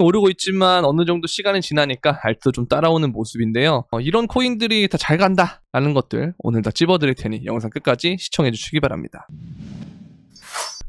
오르고 있지만 어느 정도 시간이 지나니까 알트도 좀 따라오는 모습인데요. 이런 코인들이 다 잘 간다 라는 것들 오늘 다 찝어드릴 테니 영상 끝까지 시청해 주시기 바랍니다.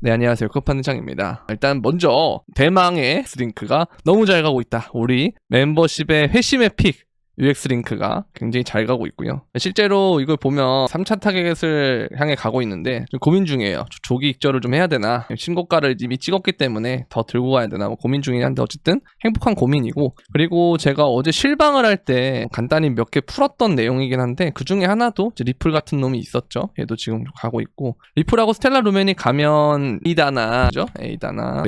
네, 안녕하세요. 쿠팡장입니다. 일단 먼저 대망의 링크가 너무 잘 가고 있다. 우리 멤버십의 회심의 픽 UX링크가 굉장히 잘 가고 있고요. 실제로 이걸 보면 3차 타겟을 향해 가고 있는데 좀 고민 중이에요. 조기 익절을 좀 해야 되나, 신고가를 이미 찍었기 때문에 더 들고 가야 되나 고민 중이긴 한데 어쨌든 행복한 고민이고, 그리고 제가 어제 실방을 할 때 간단히 몇 개 풀었던 내용이긴 한데 그 중에 하나도 리플 같은 놈이 있었죠. 얘도 지금 가고 있고, 리플하고 스텔라 루멘이 가면 에이다나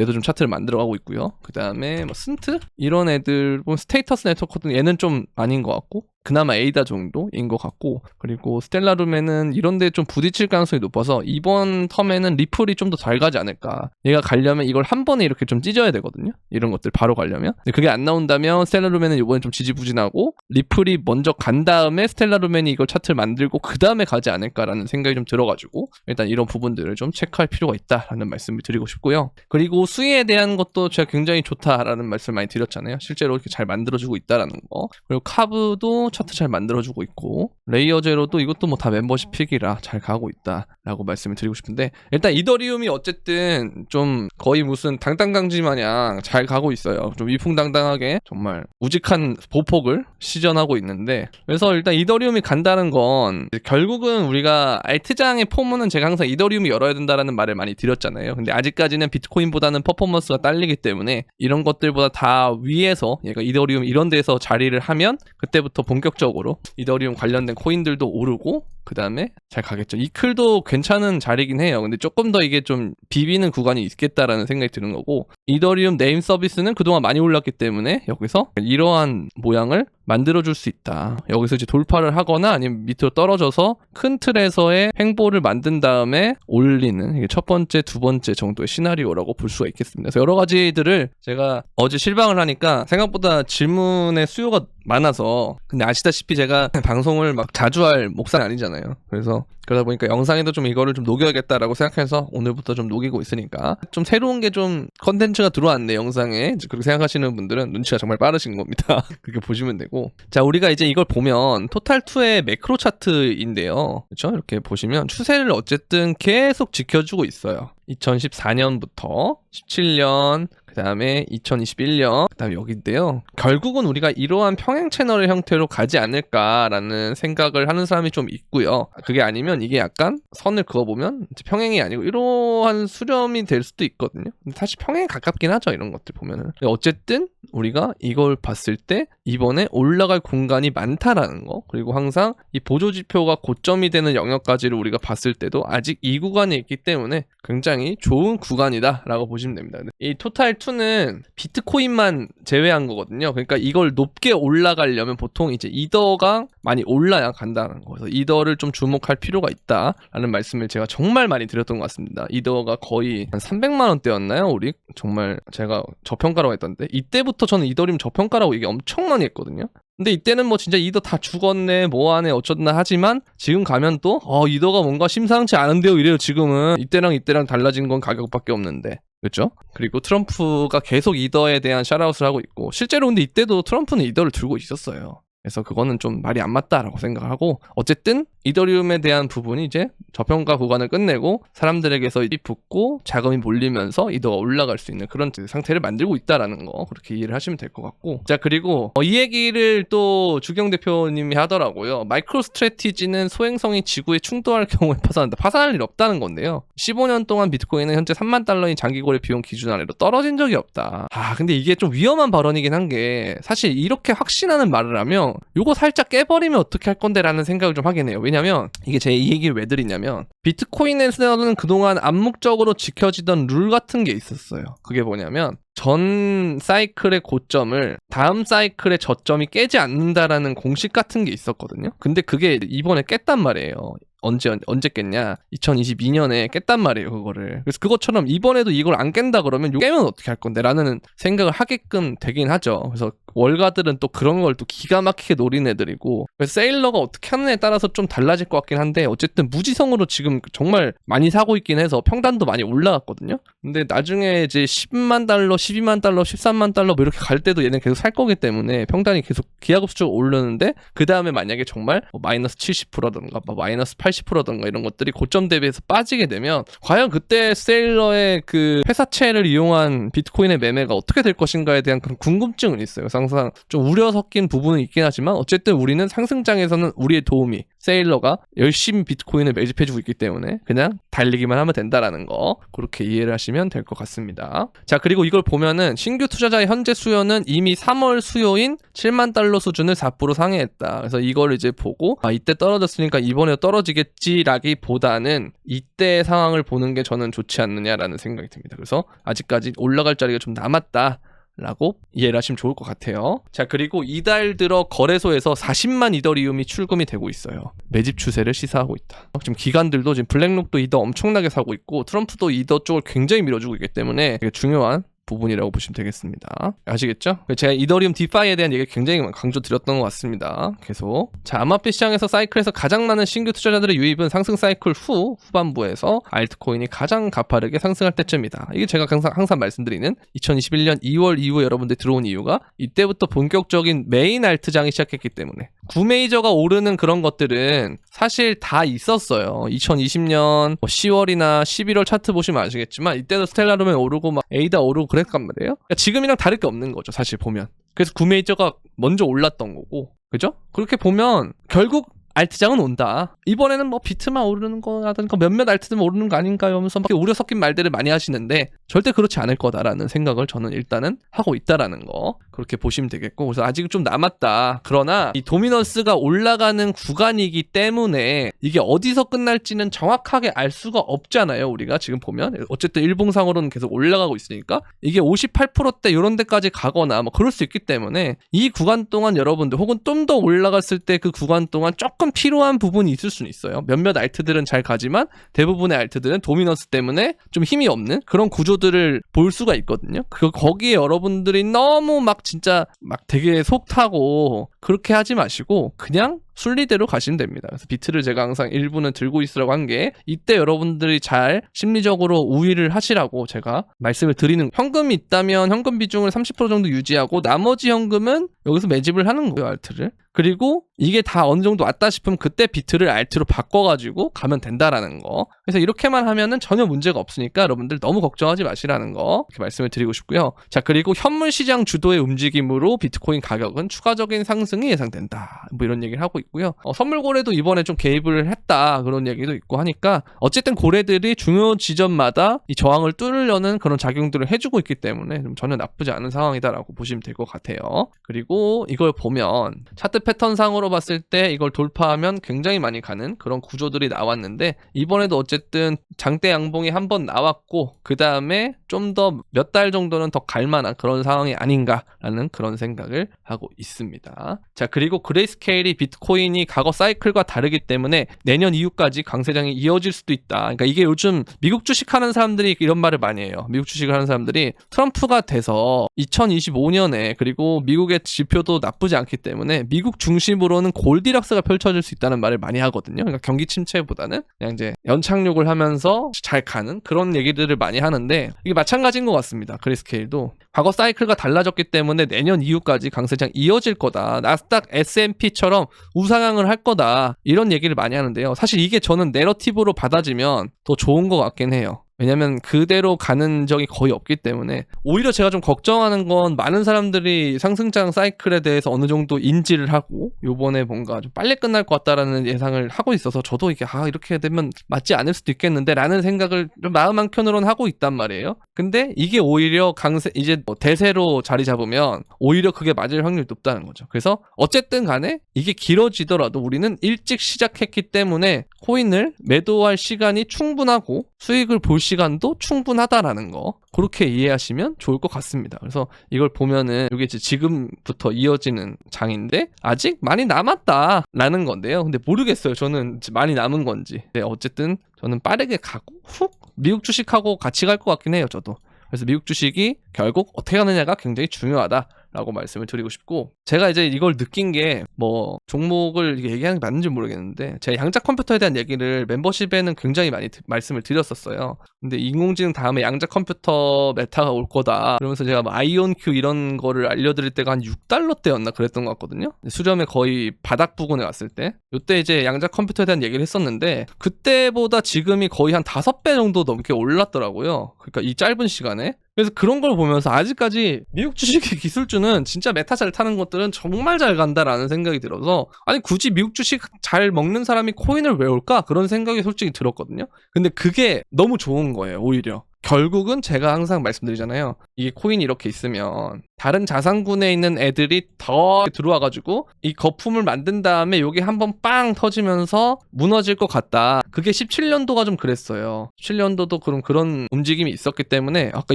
얘도 좀 차트를 만들어가고 있고요. 그 다음에 뭐 스인트 이런 애들 보면 스테이터스 네트워크는 얘는 좀 아닌 것 같고, 그나마 에이다 정도인 것 같고, 그리고 스텔라 룸에는 이런데 좀 부딪힐 가능성이 높아서 이번 텀에는 리플이 좀 더 잘 가지 않을까. 얘가 가려면 이걸 한 번에 이렇게 좀 찢어야 되거든요. 이런 것들 바로 가려면. 근데 그게 안 나온다면 스텔라 룸에는 이번에 좀 지지부진하고, 리플이 먼저 간 다음에 스텔라 룸엔이 이걸 차트를 만들고 그 다음에 가지 않을까라는 생각이 좀 들어가지고 일단 이런 부분들을 좀 체크할 필요가 있다라는 말씀을 드리고 싶고요. 그리고 수위에 대한 것도 제가 굉장히 좋다라는 말씀을 많이 드렸잖아요. 실제로 이렇게 잘 만들어주고 있다라는 거. 그리고 카브도 차트 잘 만들어주고 있고, 레이어 제로도 이것도 뭐 다 멤버십 픽이라 잘 가고 있다라고 말씀을 드리고 싶은데, 일단 이더리움이 어쨌든 좀 거의 무슨 당당강지 마냥 잘 가고 있어요. 좀 위풍당당하게 정말 우직한 보폭을 시전하고 있는데, 그래서 일단 이더리움이 간다는 건 결국은 우리가 알트장의 포문은 제가 항상 이더리움이 열어야 된다라는 말을 많이 드렸잖아요. 근데 아직까지는 비트코인보다는 퍼포먼스가 딸리기 때문에 이런 것들보다 다 위에서 얘가 이더리움 이런 데서 자리를 하면 그때부터 본격적으로 이더리움 관련된 코인들도 오르고 그 다음에 잘 가겠죠. 이클도 괜찮은 자리긴 해요. 근데 조금 더 이게 좀 비비는 구간이 있겠다라는 생각이 드는 거고, 이더리움 네임 서비스는 그동안 많이 올랐기 때문에 여기서 이러한 모양을 만들어줄 수 있다. 여기서 이제 돌파를 하거나 아니면 밑으로 떨어져서 큰 틀에서의 횡보를 만든 다음에 올리는, 이게 첫 번째, 두 번째 정도의 시나리오라고 볼 수가 있겠습니다. 그래서 여러 가지들을 제가 어제 실방을 하니까 생각보다 질문의 수요가 많아서, 근데 아시다시피 제가 방송을 막 자주 할 목사는 아니잖아요. 그래서 그러다 보니까 영상에도 좀 이거를 좀 녹여야겠다라고 생각해서 오늘부터 좀 녹이고 있으니까 좀 새로운 게 좀 컨텐츠가 들어왔네 영상에. 그렇게 생각하시는 분들은 눈치가 정말 빠르신 겁니다. 그렇게 보시면 되고, 자, 우리가 이제 이걸 보면 토탈2의 매크로 차트인데요, 그렇죠? 이렇게 보시면 추세를 어쨌든 계속 지켜주고 있어요. 2014년부터 17년, 그 다음에 2021년, 그 다음에 여기인데요. 결국은 우리가 이러한 평행 채널의 형태로 가지 않을까라는 생각을 하는 사람이 좀 있고요. 그게 아니면 이게 약간 선을 그어보면 평행이 아니고 이러한 수렴이 될 수도 있거든요. 근데 사실 평행에 가깝긴 하죠, 이런 것들 보면은. 어쨌든 우리가 이걸 봤을 때 이번에 올라갈 공간이 많다라는 거, 그리고 항상 이 보조지표가 고점이 되는 영역까지를 우리가 봤을 때도 아직 이 구간에 있기 때문에 굉장히 좋은 구간이다라고 보시면 됩니다. 이 토탈2는 비트코인만 제외한 거거든요. 그러니까 이걸 높게 올라가려면 보통 이제 이더가 많이 올라야 간다는 거. 그래서 이더를 좀 주목할 필요가 있다라는 말씀을 제가 정말 많이 드렸던 것 같습니다. 이더가 거의 한 300만 원대였나요? 우리 정말 제가 저평가라고 했던데, 이때부터 저는 이더리움 저평가라고 얘기 엄청 많이 했거든요. 근데 이때는 뭐 진짜 이더 다 죽었네 뭐하네 어쩌나 하지만 지금 가면 또 이더가 뭔가 심상치 않은데요 이래요. 지금은 이때랑 달라진 건 가격밖에 없는데, 그렇죠? 그리고 트럼프가 계속 이더에 대한 샤라웃을 하고 있고, 실제로 근데 이때도 트럼프는 이더를 들고 있었어요. 그래서 그거는 좀 말이 안 맞다라고 생각을 하고, 어쨌든 이더리움에 대한 부분이 이제 저평가 구간을 끝내고 사람들에게서 붙고 자금이 몰리면서 이더가 올라갈 수 있는 그런 상태를 만들고 있다라는 거, 그렇게 이해를 하시면 될 것 같고, 자, 그리고 이 얘기를 또 주경 대표님이 하더라고요. 마이크로 스트래티지는 소행성이 지구에 충돌할 경우에 파산한다. 파산할 일 없다는 건데요, 15년 동안 비트코인은 현재 3만 달러인 장기거래 비용 기준 아래로 떨어진 적이 없다. 근데 이게 좀 위험한 발언이긴 한 게, 사실 이렇게 확신하는 말을 하면 요거 살짝 깨버리면 어떻게 할 건데 라는 생각을 좀 하긴 해요. 왜냐면 이게 제가 이 얘기를 왜 드리냐면, 비트코인에서는 그동안 암묵적으로 지켜지던 룰 같은 게 있었어요. 그게 뭐냐면 전 사이클의 고점을 다음 사이클의 저점이 깨지 않는다라는 공식 같은 게 있었거든요. 근데 그게 이번에 깼단 말이에요. 언제 깼냐? 2022년에 깼단 말이에요, 그거를. 그래서 그것처럼 이번에도 이걸 안 깬다 그러면 깨면 어떻게 할 건데? 라는 생각을 하게끔 되긴 하죠. 그래서 월가들은 또 그런 걸 또 기가 막히게 노리는 애들이고, 그래서 세일러가 어떻게 하느냐에 따라서 좀 달라질 것 같긴 한데, 어쨌든 무지성으로 지금 정말 많이 사고 있긴 해서 평단도 많이 올라갔거든요. 근데 나중에 이제 10만 달러, 12만 달러, 13만 달러 뭐 이렇게 갈 때도 얘는 계속 살 거기 때문에 평단이 계속 기하급수적으로 오르는데, 그 다음에 만약에 정말 뭐 마이너스 70%든가 뭐 마이너스 80%든가 이런 것들이 고점 대비해서 빠지게 되면 과연 그때 세일러의 그 회사채를 이용한 비트코인의 매매가 어떻게 될 것인가에 대한 그런 궁금증은 있어요. 항상 좀 우려 섞인 부분은 있긴 하지만 어쨌든 우리는 상승장에서는 우리의 도움이 세일러가 열심히 비트코인을 매집해주고 있기 때문에 그냥 달리기만 하면 된다라는 거, 그렇게 이해를 하시면 될 것 같습니다. 자, 그리고 이걸 보면은 신규 투자자의 현재 수요는 이미 3월 수요인 7만 달러 수준을 4% 상회했다. 그래서 이걸 이제 보고 이때 떨어졌으니까 이번에 떨어지겠지라기보다는 이때 상황을 보는 게 저는 좋지 않느냐라는 생각이 듭니다. 그래서 아직까지 올라갈 자리가 좀 남았다 라고 이해를 하시면 좋을 것 같아요. 자, 그리고 이달 들어 거래소에서 40만 이더리움이 출금이 되고 있어요. 매집 추세를 시사하고 있다. 지금 기관들도 지금 블랙록도 이더 엄청나게 사고 있고 트럼프도 이더 쪽을 굉장히 밀어주고 있기 때문에 되게 중요한 부분이라고 보시면 되겠습니다. 아시겠죠? 제가 이더리움 디파이에 대한 얘기 굉장히 강조드렸던 것 같습니다. 계속. 자, 암호화폐 시장에서 사이클에서 가장 많은 신규 투자자들의 유입은 상승 사이클 후반부에서 알트코인이 가장 가파르게 상승할 때쯤이다. 이게 제가 항상 말씀드리는 2021년 2월 이후에 여러분들이 들어온 이유가 이때부터 본격적인 메인 알트장이 시작했기 때문에, 구메이저가 오르는 그런 것들은 사실 다 있었어요. 2020년 10월이나 11월 차트 보시면 아시겠지만 이때도 스텔라룸에 오르고 막 에이다 오르고 그랬단 말이에요. 그러니까 지금이랑 다를 게 없는 거죠, 사실 보면. 그래서 구메이저가 먼저 올랐던 거고, 그죠? 그렇게 보면 결국 알트장은 온다. 이번에는 뭐 비트만 오르는 거라든가 몇몇 알트들만 오르는 거 아닌가요? 하면서 막 우려 섞인 말들을 많이 하시는데 절대 그렇지 않을 거다라는 생각을 저는 일단은 하고 있다라는 거, 그렇게 보시면 되겠고, 그래서 아직 좀 남았다. 그러나 이 도미넌스가 올라가는 구간이기 때문에 이게 어디서 끝날지는 정확하게 알 수가 없잖아요. 우리가 지금 보면 어쨌든 일봉상으로는 계속 올라가고 있으니까 이게 58%대 이런 데까지 가거나 뭐 그럴 수 있기 때문에 이 구간 동안 여러분들 혹은 좀 더 올라갔을 때 그 구간 동안 조금 필요한 부분이 있을 수는 있어요. 몇몇 알트들은 잘 가지만 대부분의 알트들은 도미넌스 때문에 좀 힘이 없는 그런 구조들을 볼 수가 있거든요. 거기에 여러분들이 너무 막 진짜 막 되게 속 타고 그렇게 하지 마시고 그냥 순리대로 가시면 됩니다. 그래서 비트를 제가 항상 일부는 들고 있으라고 한 게 이때 여러분들이 잘 심리적으로 우위를 하시라고 제가 말씀을 드리는, 현금이 있다면 현금 비중을 30% 정도 유지하고 나머지 현금은 여기서 매집을 하는 거예요, 알트를. 그리고 이게 다 어느 정도 왔다 싶으면 그때 비트를 알트로 바꿔가지고 가면 된다라는 거. 그래서 이렇게만 하면은 전혀 문제가 없으니까 여러분들 너무 걱정하지 마시라는 거, 이렇게 말씀을 드리고 싶고요. 자, 그리고 현물 시장 주도의 움직임으로 비트코인 가격은 추가적인 상승이 예상된다. 뭐 이런 얘기를 하고 있고요. 선물 고래도 이번에 좀 개입을 했다, 그런 얘기도 있고 하니까 어쨌든 고래들이 중요 지점마다 이 저항을 뚫으려는 그런 작용들을 해주고 있기 때문에 좀 전혀 나쁘지 않은 상황이다라고 보시면 될 것 같아요. 그리고 이걸 보면 차트 패턴상으로 봤을 때 이걸 돌파하면 굉장히 많이 가는 그런 구조들이 나왔는데, 이번에도 어쨌든 장대 양봉이 한번 나왔고 그 다음에 좀 더 몇 달 정도는 더 갈만한 그런 상황이 아닌가라는 그런 생각을 하고 있습니다. 자, 그리고 그레이스케일이 비트코인이 과거 사이클과 다르기 때문에 내년 이후까지 강세장이 이어질 수도 있다. 그러니까 이게 요즘 미국 주식하는 사람들이 이런 말을 많이 해요. 미국 주식을 하는 사람들이 트럼프가 돼서 2025년에 그리고 미국의 지표도 나쁘지 않기 때문에 미국 중심으로는 골디락스가 펼쳐질 수 있다는 말을 많이 하거든요. 그러니까 경기 침체보다는 그냥 이제 연착륙을 하면서 잘 가는 그런 얘기들을 많이 하는데, 이게 마찬가지인 것 같습니다. 그레이스케일도 과거 사이클과 달라졌기 때문에 내년 이후까지 강세장 이어질 거다. 나스닥 S&P처럼 우상향을 할 거다. 이런 얘기를 많이 하는데요. 사실 이게 저는 내러티브로 받아지면 더 좋은 것 같긴 해요. 왜냐면 그대로 가는 적이 거의 없기 때문에. 오히려 제가 좀 걱정하는 건 많은 사람들이 상승장 사이클에 대해서 어느 정도 인지를 하고 요번에 뭔가 좀 빨리 끝날 것 같다라는 예상을 하고 있어서 저도 이렇게 되면 맞지 않을 수도 있겠는데 라는 생각을 좀 마음 한켠으로는 하고 있단 말이에요. 근데 이게 오히려 이제 대세로 자리 잡으면 오히려 그게 맞을 확률이 높다는 거죠. 그래서 어쨌든 간에 이게 길어지더라도 우리는 일찍 시작했기 때문에 코인을 매도할 시간이 충분하고 수익을 볼 시간도 충분하다라는 거 그렇게 이해하시면 좋을 것 같습니다. 그래서 이걸 보면은 이게 지금부터 이어지는 장인데 아직 많이 남았다라는 건데요. 근데 모르겠어요. 저는 많이 남은 건지. 네, 어쨌든 저는 빠르게 가고 훅 미국 주식하고 같이 갈 것 같긴 해요. 저도. 그래서 미국 주식이 결국 어떻게 하느냐가 굉장히 중요하다라고 말씀을 드리고 싶고, 제가 이제 이걸 느낀 게 뭐 종목을 얘기하는 게 맞는지 모르겠는데 제가 양자 컴퓨터에 대한 얘기를 멤버십에는 굉장히 많이 말씀을 드렸었어요. 근데 인공지능 다음에 양자 컴퓨터 메타가 올 거다 그러면서 제가 뭐 아이온큐 이런 거를 알려드릴 때가 한 6달러대였나 그랬던 것 같거든요. 수렴에 거의 바닥 부근에 왔을 때 이때 이제 양자 컴퓨터에 대한 얘기를 했었는데 그때보다 지금이 거의 한 5배 정도 넘게 올랐더라고요. 그러니까 이 짧은 시간에. 그래서 그런 걸 보면서 아직까지 미국 주식의 기술주는 진짜 메타 잘 타는 것들은 정말 잘 간다라는 생각이 들어서, 아니 굳이 미국 주식 잘 먹는 사람이 코인을 왜 올까? 그런 생각이 솔직히 들었거든요. 근데 그게 너무 좋은 거예요. 오히려 결국은 제가 항상 말씀드리잖아요. 이게 코인이 이렇게 있으면 다른 자산군에 있는 애들이 더 들어와가지고 이 거품을 만든 다음에 이게 한번 빵 터지면서 무너질 것 같다. 그게 17년도가 좀 그랬어요. 17년도도 그런 움직임이 있었기 때문에 아까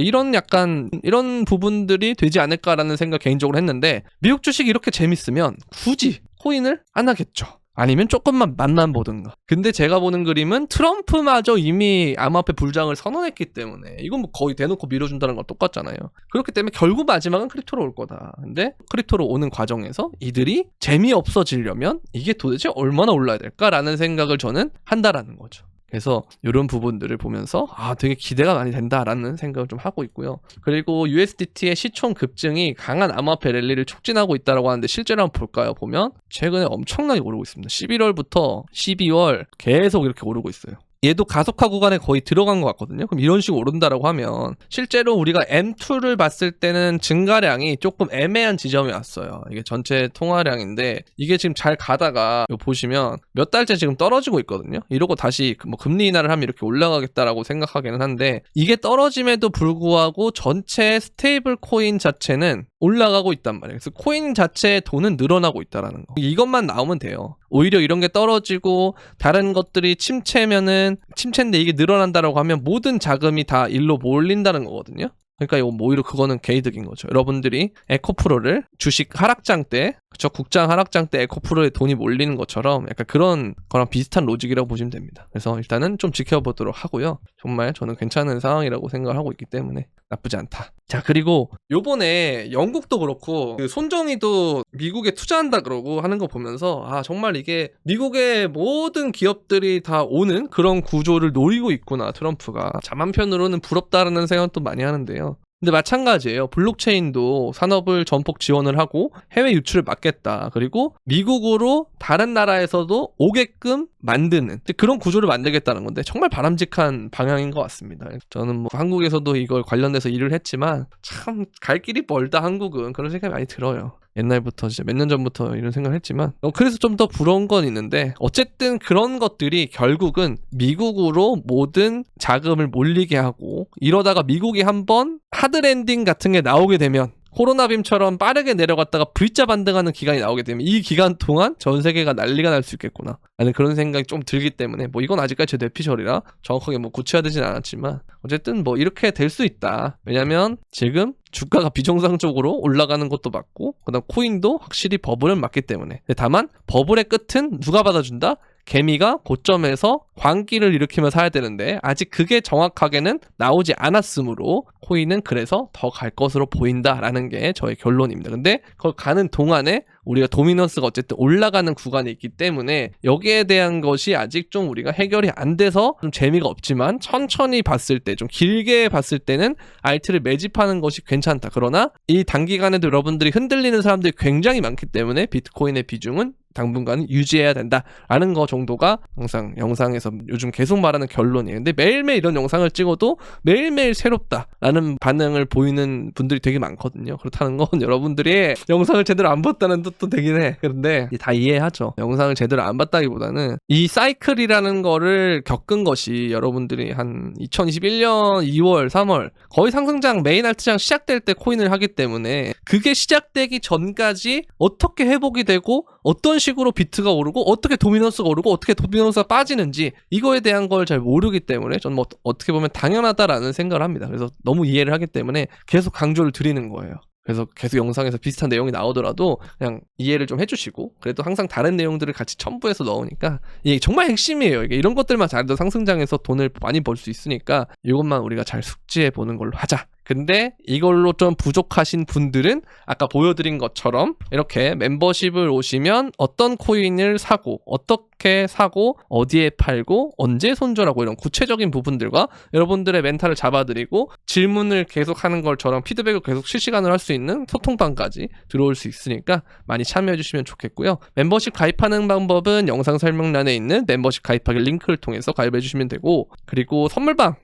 이런 부분들이 되지 않을까라는 생각 개인적으로 했는데, 미국 주식이 이렇게 재밌으면 굳이 코인을 안 하겠죠. 아니면 조금만 맛만 보든가. 근데 제가 보는 그림은 트럼프마저 이미 암호화폐 불장을 선언했기 때문에 이건 뭐 거의 대놓고 밀어준다는 건 똑같잖아요. 그렇기 때문에 결국 마지막은 크립토로 올 거다. 근데 크립토로 오는 과정에서 이들이 재미없어지려면 이게 도대체 얼마나 올라야 될까라는 생각을 저는 한다라는 거죠. 그래서 이런 부분들을 보면서 되게 기대가 많이 된다라는 생각을 좀 하고 있고요. 그리고 USDT의 시총 급증이 강한 암호화폐 랠리를 촉진하고 있다고 하는데 실제로 한번 볼까요? 보면 최근에 엄청나게 오르고 있습니다. 11월부터 12월 계속 이렇게 오르고 있어요. 얘도 가속화 구간에 거의 들어간 것 같거든요. 그럼 이런 식으로 오른다라고 하면 실제로 우리가 M2를 봤을 때는 증가량이 조금 애매한 지점에 왔어요. 이게 전체 통화량인데 이게 지금 잘 가다가 보시면 몇 달째 지금 떨어지고 있거든요. 이러고 다시 뭐 금리 인하를 하면 이렇게 올라가겠다라고 생각하기는 한데, 이게 떨어짐에도 불구하고 전체 스테이블 코인 자체는 올라가고 있단 말이에요. 그래서 코인 자체의 돈은 늘어나고 있다라는 거. 이것만 나오면 돼요. 오히려 이런 게 떨어지고 다른 것들이 침체면은 침체인데 이게 늘어난다라고 하면 모든 자금이 다 일로 몰린다는 거거든요. 그러니까 이거 오히려 그거는 개이득인 거죠. 여러분들이 에코프로를 주식 하락장 때, 그쵸, 국장 하락장 때 에코프로에 돈이 몰리는 것처럼 약간 그런 거랑 비슷한 로직이라고 보시면 됩니다. 그래서 일단은 좀 지켜보도록 하고요. 정말 저는 괜찮은 상황이라고 생각을 하고 있기 때문에 나쁘지 않다. 자, 그리고 요번에 영국도 그렇고 그 손정희도 미국에 투자한다 그러고 하는 거 보면서 정말 이게 미국의 모든 기업들이 다 오는 그런 구조를 노리고 있구나, 트럼프가. 참 한편으로는 부럽다라는 생각도 많이 하는데요. 근데 마찬가지예요. 블록체인도 산업을 전폭 지원을 하고 해외 유출을 막겠다. 그리고 미국으로 다른 나라에서도 오게끔 만드는 그런 구조를 만들겠다는 건데 정말 바람직한 방향인 것 같습니다. 저는 뭐 한국에서도 이걸 관련돼서 일을 했지만 참 갈 길이 멀다 한국은, 그런 생각이 많이 들어요. 옛날부터 진짜 몇 년 전부터 이런 생각을 했지만 그래서 좀 더 부러운 건 있는데, 어쨌든 그런 것들이 결국은 미국으로 모든 자금을 몰리게 하고, 이러다가 미국이 한번 하드랜딩 같은 게 나오게 되면, 코로나빔처럼 빠르게 내려갔다가 V자 반등하는 기간이 나오게 되면 이 기간 동안 전 세계가 난리가 날 수 있겠구나 라는 그런 생각이 좀 들기 때문에, 뭐 이건 아직까지 제 뇌피셜이라 정확하게 뭐 구체화되진 않았지만 어쨌든 뭐 이렇게 될 수 있다. 왜냐면 지금 주가가 비정상적으로 올라가는 것도 맞고, 그다음 코인도 확실히 버블은 맞기 때문에. 다만 버블의 끝은 누가 받아준다? 개미가 고점에서 광기를 일으키며 사야 되는데 아직 그게 정확하게는 나오지 않았으므로 코인은 그래서 더 갈 것으로 보인다라는 게 저의 결론입니다. 근데 그걸 가는 동안에 우리가 도미넌스가 어쨌든 올라가는 구간이 있기 때문에 여기에 대한 것이 아직 좀 우리가 해결이 안 돼서 좀 재미가 없지만, 천천히 봤을 때, 좀 길게 봤을 때는 알트를 매집하는 것이 괜찮다. 그러나 이 단기간에도 여러분들이 흔들리는 사람들이 굉장히 많기 때문에 비트코인의 비중은 당분간은 유지해야 된다라는 거 정도가 항상 영상에서 요즘 계속 말하는 결론이에요. 근데 매일매일 이런 영상을 찍어도 매일매일 새롭다라는 반응을 보이는 분들이 되게 많거든요. 그렇다는 건 여러분들이 영상을 제대로 안 봤다는 뜻도 되긴 해. 그런데 다 이해하죠. 영상을 제대로 안 봤다기보다는 이 사이클이라는 거를 겪은 것이 여러분들이 한 2021년 2월, 3월 거의 상승장, 메인 알트장 시작될 때 코인을 하기 때문에 그게 시작되기 전까지 어떻게 회복이 되고 어떤 식으로 비트가 오르고 어떻게 도미넌스가 오르고 어떻게 도미넌스가 빠지는지 이거에 대한 걸 잘 모르기 때문에 저는 뭐 어떻게 보면 당연하다라는 생각을 합니다. 그래서 너무 이해를 하기 때문에 계속 강조를 드리는 거예요. 그래서 계속 영상에서 비슷한 내용이 나오더라도 그냥 이해를 좀 해주시고, 그래도 항상 다른 내용들을 같이 첨부해서 넣으니까 이게 정말 핵심이에요. 이게 이런 것들만 잘해도 상승장에서 돈을 많이 벌 수 있으니까 이것만 우리가 잘 숙지해 보는 걸로 하자. 근데 이걸로 좀 부족하신 분들은 아까 보여드린 것처럼 이렇게 멤버십을 오시면 어떤 코인을 사고 어떻게 사고 어디에 팔고 언제 손절하고 이런 구체적인 부분들과 여러분들의 멘탈을 잡아드리고 질문을 계속하는 것처럼 피드백을 계속 실시간으로 할 수 있는 소통방까지 들어올 수 있으니까 많이 참여해 주시면 좋겠고요. 멤버십 가입하는 방법은 영상 설명란에 있는 멤버십 가입하기 링크를 통해서 가입해 주시면 되고, 그리고 선물방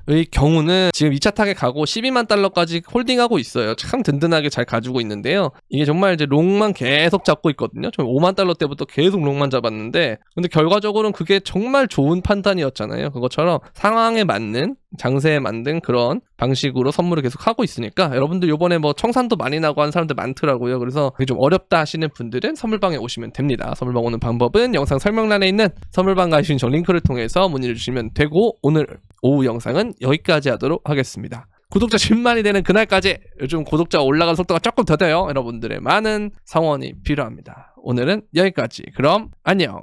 의 경우는 지금 2차 타겟 가고 12만 달러까지 홀딩하고 있어요. 참 든든하게 잘 가지고 있는데요. 이게 정말 이제 롱만 계속 잡고 있거든요. 저 5만 달러 때부터 계속 롱만 잡았는데, 근데 결과적으로는 그게 정말 좋은 판단이었잖아요. 그것처럼 상황에 맞는, 장세에 만든 그런 방식으로 선물을 계속 하고 있으니까 여러분들 요번에 뭐 청산도 많이 나고 한 사람들 많더라고요. 그래서 그게 좀 어렵다 하시는 분들은 선물방에 오시면 됩니다. 선물방 오는 방법은 영상 설명란에 있는 선물방 가입 신청 링크를 통해서 문의를 주시면 되고, 오늘 오후 영상은 여기까지 하도록 하겠습니다. 구독자 10만이 되는 그날까지 요즘 구독자 올라가는 속도가 조금 더뎌요. 여러분들의 많은 성원이 필요합니다. 오늘은 여기까지. 그럼 안녕.